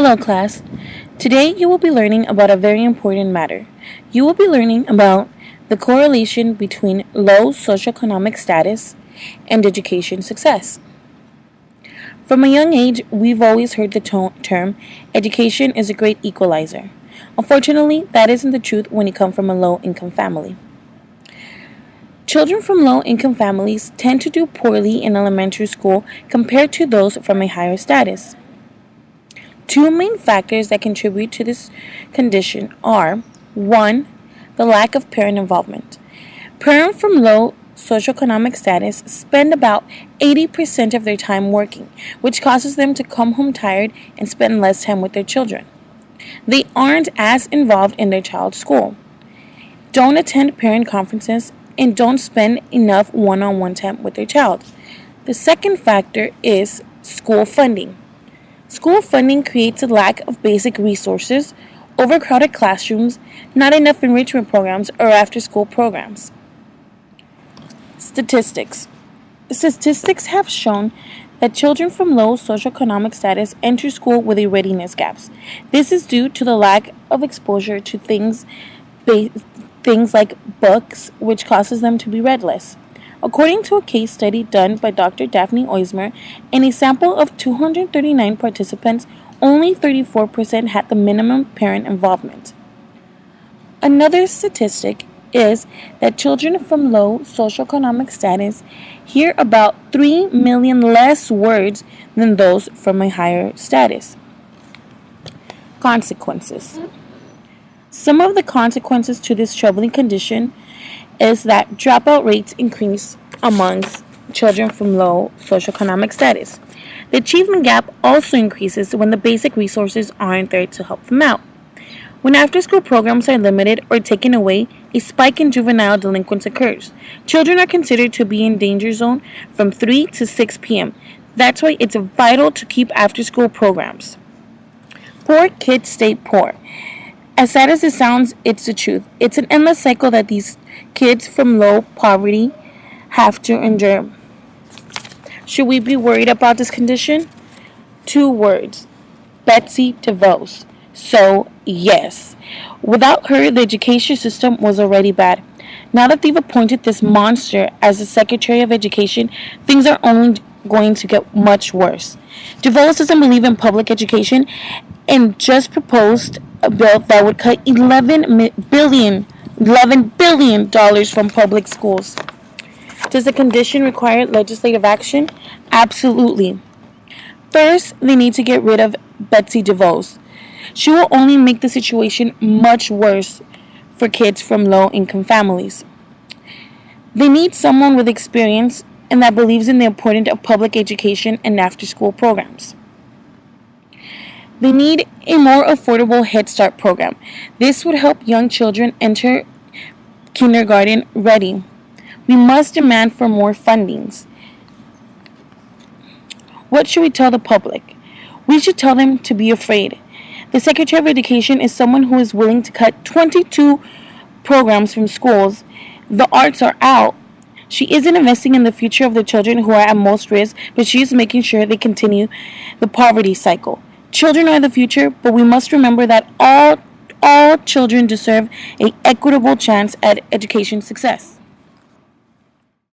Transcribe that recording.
Hello, class. Today you will be learning about a very important matter. You will be learning about the correlation between low socioeconomic status and education success. From a young age, we've always heard the term education is a great equalizer. Unfortunately, that isn't the truth when you come from a low income family. Children from low income families tend to do poorly in elementary school compared to those from a higher status. Two main factors that contribute to this condition are 1. The lack of parent involvement. Parents from low socioeconomic status spend about 80% of their time working, which causes them to come home tired and spend less time with their children. They aren't as involved in their child's school, don't attend parent conferences, and don't spend enough one-on-one time with their child. The second factor is school funding. School funding creates a lack of basic resources, overcrowded classrooms, not enough enrichment programs or after-school programs. Statistics. Statistics have shown that children from low socioeconomic status enter school with a readiness gaps. This is due to the lack of exposure to things like books, which causes them to be read less. According to a case study done by Dr. Daphne Oismer, in a sample of 239 participants, only 34% had the minimum parent involvement. Another statistic is that children from low socioeconomic status hear about 3 million less words than those from a higher status. Consequences. Some of the consequences to this troubling condition is that dropout rates increase amongst children from low socioeconomic status. The achievement gap also increases when the basic resources aren't there to help them out. When after-school programs are limited or taken away, a spike in juvenile delinquence occurs. Children are considered to be in danger zone from 3 to 6 p.m. That's why it's vital to keep after-school programs. Poor kids stay poor. As sad as it sounds, it's the truth. It's an endless cycle that these kids from low poverty have to endure. Should we be worried about this condition? 2 words. Betsy DeVos. So, yes. Without her, the education system was already bad. Now that they've appointed this monster as the Secretary of Education, things are only going to get much worse. DeVos doesn't believe in public education and just proposed a bill that would cut $11 billion from public schools. Does the condition require legislative action? Absolutely. First, they need to get rid of Betsy DeVos. She will only make the situation much worse for kids from low-income families. They need someone with experience and that believes in the importance of public education and after-school programs. They need a more affordable Head Start program. This would help young children enter kindergarten ready. We must demand for more fundings. What should we tell the public? We should tell them to be afraid. The Secretary of Education is someone who is willing to cut 22 programs from schools. The arts are out. She isn't investing in the future of the children who are at most risk, but she is making sure they continue the poverty cycle. Children are the future, but we must remember that all children deserve an equitable chance at education success.